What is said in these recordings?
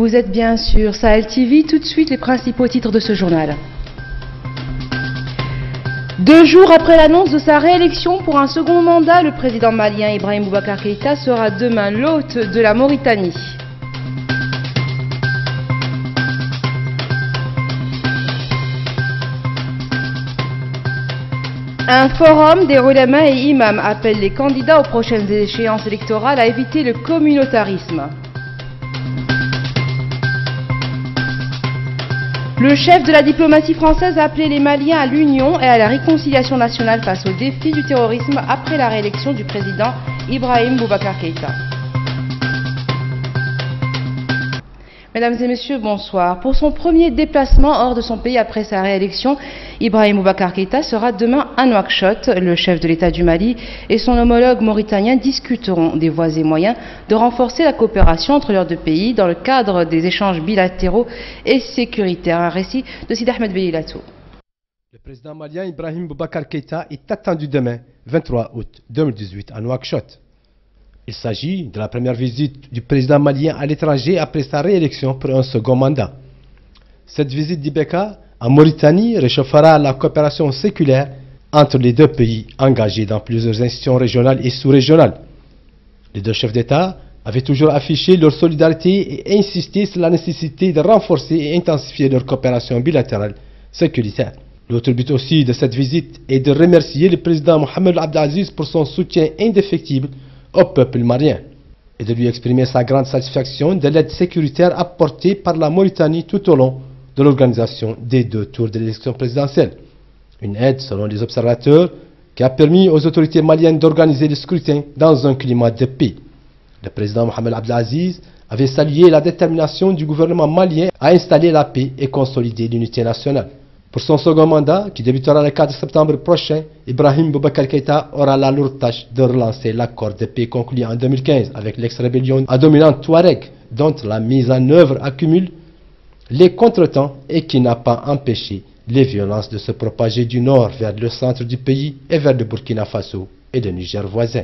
Vous êtes bien sur Sahel TV, tout de suite les principaux titres de ce journal. 2 jours après l'annonce de sa réélection pour un second mandat, le président malien Ibrahim Boubacar Keïta sera demain l'hôte de la Mauritanie. Un forum des ulama et imams appelle les candidats aux prochaines échéances électorales à éviter le communautarisme. Le chef de la diplomatie française a appelé les Maliens à l'union et à la réconciliation nationale face au défi du terrorisme après la réélection du président Ibrahim Boubacar Keïta. Mesdames et messieurs, bonsoir. Pour son premier déplacement hors de son pays après sa réélection, Ibrahim Boubacar Keïta sera demain à Nouakchott. Le chef de l'État du Mali et son homologue mauritanien discuteront des voies et moyens de renforcer la coopération entre leurs deux pays dans le cadre des échanges bilatéraux et sécuritaires. Un récit de Sid Ahmed Belilatou. Le président malien Ibrahim Boubacar Keïta est attendu demain, 23 août 2018, à Nouakchott. Il s'agit de la première visite du président malien à l'étranger après sa réélection pour un second mandat. Cette visite d'Ibeka en Mauritanie réchauffera la coopération séculaire entre les deux pays engagés dans plusieurs institutions régionales et sous-régionales. Les deux chefs d'État avaient toujours affiché leur solidarité et insisté sur la nécessité de renforcer et intensifier leur coopération bilatérale sécuritaire. L'autre but aussi de cette visite est de remercier le président Mohamed Abdelaziz pour son soutien indéfectible au peuple malien et de lui exprimer sa grande satisfaction de l'aide sécuritaire apportée par la Mauritanie tout au long de l'organisation des 2 tours de l'élection présidentielle. Une aide, selon les observateurs, qui a permis aux autorités maliennes d'organiser le scrutin dans un climat de paix. Le président Mohamed Abdelaziz avait salué la détermination du gouvernement malien à installer la paix et consolider l'unité nationale. Pour son second mandat, qui débutera le 4 septembre prochain, Ibrahim Boubacar Keïta aura la lourde tâche de relancer l'accord de paix conclu en 2015 avec l'ex-rébellion à dominante Touareg, dont la mise en œuvre accumule les contretemps et qui n'a pas empêché les violences de se propager du nord vers le centre du pays et vers le Burkina Faso et le Niger voisin.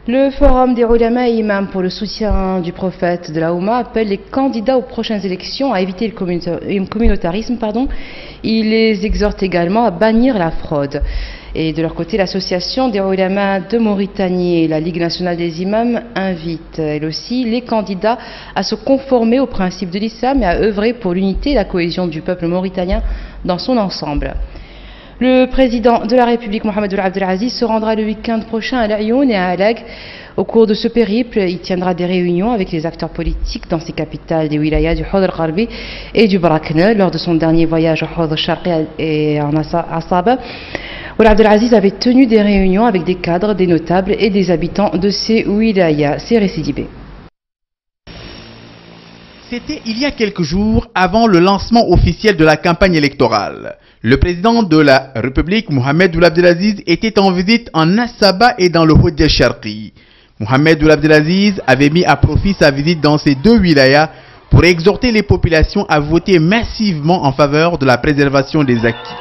Le forum des ulama et imams pour le soutien du prophète de la Oumma appelle les candidats aux prochaines élections à éviter le communautarisme. Il les exhorte également à bannir la fraude. Et de leur côté, l'association des ulama de Mauritanie et la Ligue nationale des imams invitent elle aussi les candidats à se conformer aux principes de l'islam et à œuvrer pour l'unité et la cohésion du peuple mauritanien dans son ensemble. Le président de la République, Mohamed Abdelaziz, se rendra le week-end prochain à Laayoune et à Alag. Au cours de ce périple, il tiendra des réunions avec les acteurs politiques dans ces capitales des wilayas du Hawd al-Gharbi et du Barakna. Lors de son dernier voyage au Hawd al-Sharqi et en Asaba, Abdelaziz avait tenu des réunions avec des cadres, des notables et des habitants de ces wilayas. C'est récidibé. C'était il y a quelques jours avant le lancement officiel de la campagne électorale. Le président de la République, Mohamed Abdelaziz, était en visite en Asaba et dans le Hawd al-Sharqi. Mohamed Abdelaziz avait mis à profit sa visite dans ces 2 wilayas pour exhorter les populations à voter massivement en faveur de la préservation des acquis.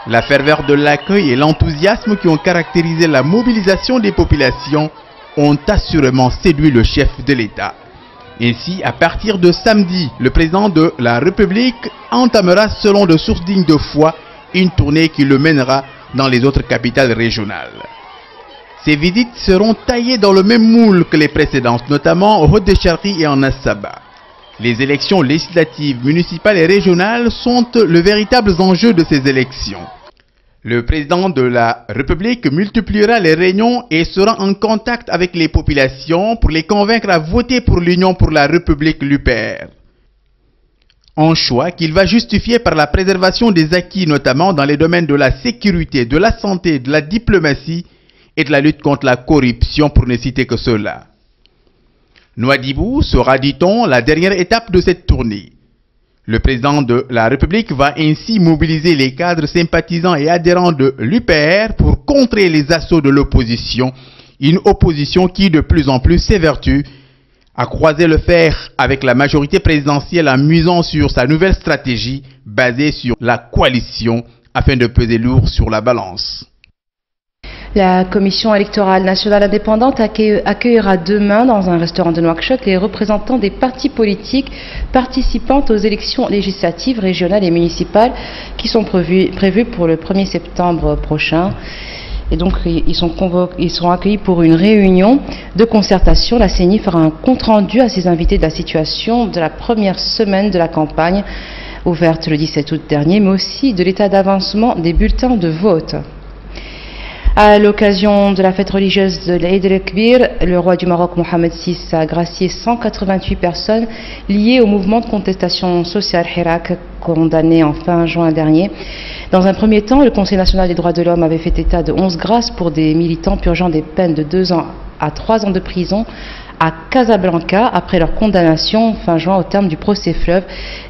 La ferveur de l'accueil et l'enthousiasme qui ont caractérisé la mobilisation des populations ont assurément séduit le chef de l'État. Ainsi, à partir de samedi, le président de la République entamera, selon de sources dignes de foi, une tournée qui le mènera dans les autres capitales régionales. Ces visites seront taillées dans le même moule que les précédentes, notamment au Hawd al-Sharqi et en Asaba. Les élections législatives, municipales et régionales sont le véritable enjeu de ces élections. Le président de la République multipliera les réunions et sera en contact avec les populations pour les convaincre à voter pour l'Union pour la République l'UPR. Un choix qu'il va justifier par la préservation des acquis, notamment dans les domaines de la sécurité, de la santé, de la diplomatie et de la lutte contre la corruption, pour ne citer que cela. Nouadhibou sera, dit-on, la dernière étape de cette tournée. Le président de la République va ainsi mobiliser les cadres sympathisants et adhérents de l'UPR pour contrer les assauts de l'opposition, une opposition qui de plus en plus s'évertue à croiser le fer avec la majorité présidentielle en misant sur sa nouvelle stratégie basée sur la coalition afin de peser lourd sur la balance. La Commission électorale nationale indépendante accueillera demain dans un restaurant de Nouakchott les représentants des partis politiques participant aux élections législatives, régionales et municipales qui sont prévues pour le 1er septembre prochain. Et donc, ils seront accueillis pour une réunion de concertation. La CENI fera un compte-rendu à ses invités de la situation de la première semaine de la campagne, ouverte le 17 août dernier, mais aussi de l'état d'avancement des bulletins de vote. À l'occasion de la fête religieuse de l'Eid el-Kbir, le roi du Maroc, Mohamed VI, a gracié 188 personnes liées au mouvement de contestation sociale Hirak, condamné en fin juin dernier. Dans un premier temps, le Conseil national des droits de l'homme avait fait état de 11 grâces pour des militants purgeant des peines de 2 ans à 3 ans de prison à Casablanca après leur condamnation fin juin au terme du procès fleuve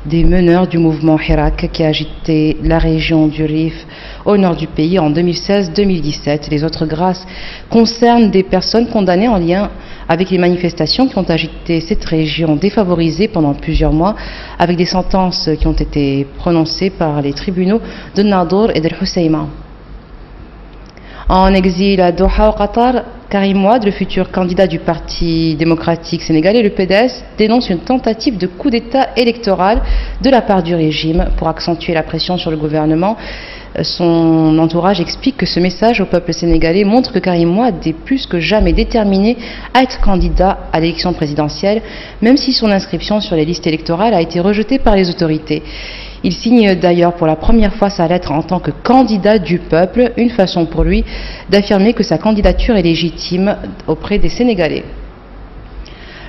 des meneurs du mouvement Hirak qui a agité la région du Rif au nord du pays en 2016-2017. Les autres grâces concernent des personnes condamnées en lien avec les manifestations qui ont agité cette région défavorisée pendant plusieurs mois, avec des sentences qui ont été prononcées par les tribunaux de Nador et de Hoceima. En exil à Doha au Qatar, Karim Wade, le futur candidat du Parti démocratique sénégalais, le PDS, dénonce une tentative de coup d'État électoral de la part du régime pour accentuer la pression sur le gouvernement. Son entourage explique que ce message au peuple sénégalais montre que Karim Wade est plus que jamais déterminé à être candidat à l'élection présidentielle, même si son inscription sur les listes électorales a été rejetée par les autorités. Il signe d'ailleurs pour la première fois sa lettre en tant que candidat du peuple, une façon pour lui d'affirmer que sa candidature est légitime auprès des Sénégalais.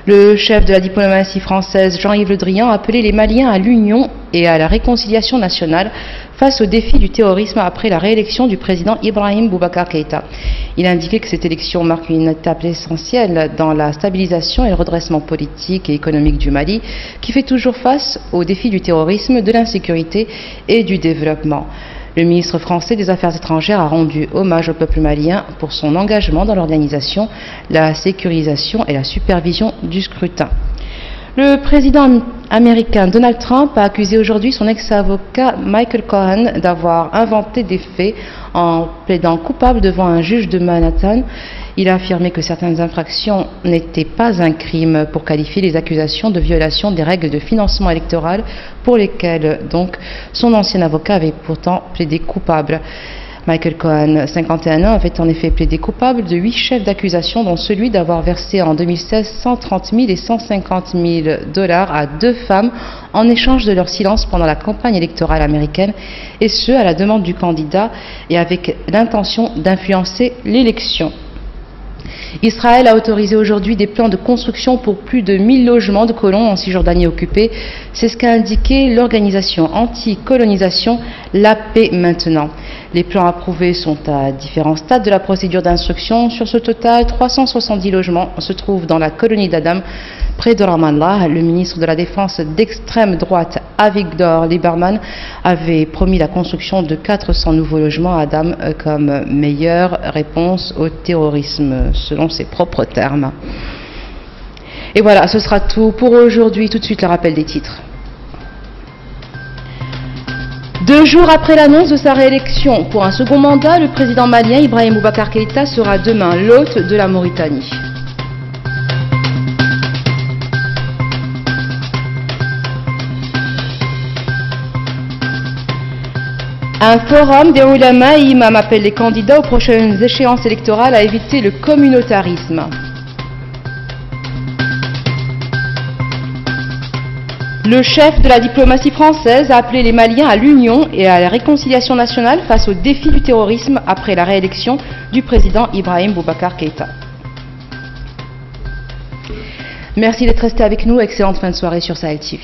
Le chef de la diplomatie française, Jean-Yves Le Drian, a appelé les Maliens à l'union et à la réconciliation nationale face au défi du terrorisme après la réélection du président Ibrahim Boubacar Keïta. Il a indiqué que cette élection marque une étape essentielle dans la stabilisation et le redressement politique et économique du Mali, qui fait toujours face aux défis du terrorisme, de l'insécurité et du développement. Le ministre français des Affaires étrangères a rendu hommage au peuple malien pour son engagement dans l'organisation, la sécurisation et la supervision du scrutin. Le président américain Donald Trump a accusé aujourd'hui son ex-avocat Michael Cohen d'avoir inventé des faits en plaidant coupable devant un juge de Manhattan. Il a affirmé que certaines infractions n'étaient pas un crime pour qualifier les accusations de violation des règles de financement électoral pour lesquelles donc son ancien avocat avait pourtant plaidé coupable. Michael Cohen, 51 ans, avait en effet plaidé coupable de 8 chefs d'accusation, dont celui d'avoir versé en 2016 130 000 et 150 000 dollars à 2 femmes en échange de leur silence pendant la campagne électorale américaine, et ce à la demande du candidat et avec l'intention d'influencer l'élection. Israël a autorisé aujourd'hui des plans de construction pour plus de 1000 logements de colons en Cisjordanie occupée. C'est ce qu'a indiqué l'organisation anti-colonisation La Paix Maintenant. Les plans approuvés sont à différents stades de la procédure d'instruction. Sur ce total, 370 logements se trouvent dans la colonie d'Adam, près de Ramallah. Le ministre de la Défense d'extrême droite, Avigdor Lieberman, avait promis la construction de 400 nouveaux logements à Adam comme meilleure réponse au terrorisme, selon ses propres termes. Et voilà, ce sera tout pour aujourd'hui. Tout de suite, le rappel des titres. 2 jours après l'annonce de sa réélection pour un second mandat, le président malien Ibrahim Boubacar Keïta sera demain l'hôte de la Mauritanie. Un forum des ulama et imams appelle les candidats aux prochaines échéances électorales à éviter le communautarisme. Le chef de la diplomatie française a appelé les Maliens à l'union et à la réconciliation nationale face au défi du terrorisme après la réélection du président Ibrahim Boubacar Keïta. Merci d'être resté avec nous. Excellente fin de soirée sur Sahel TV.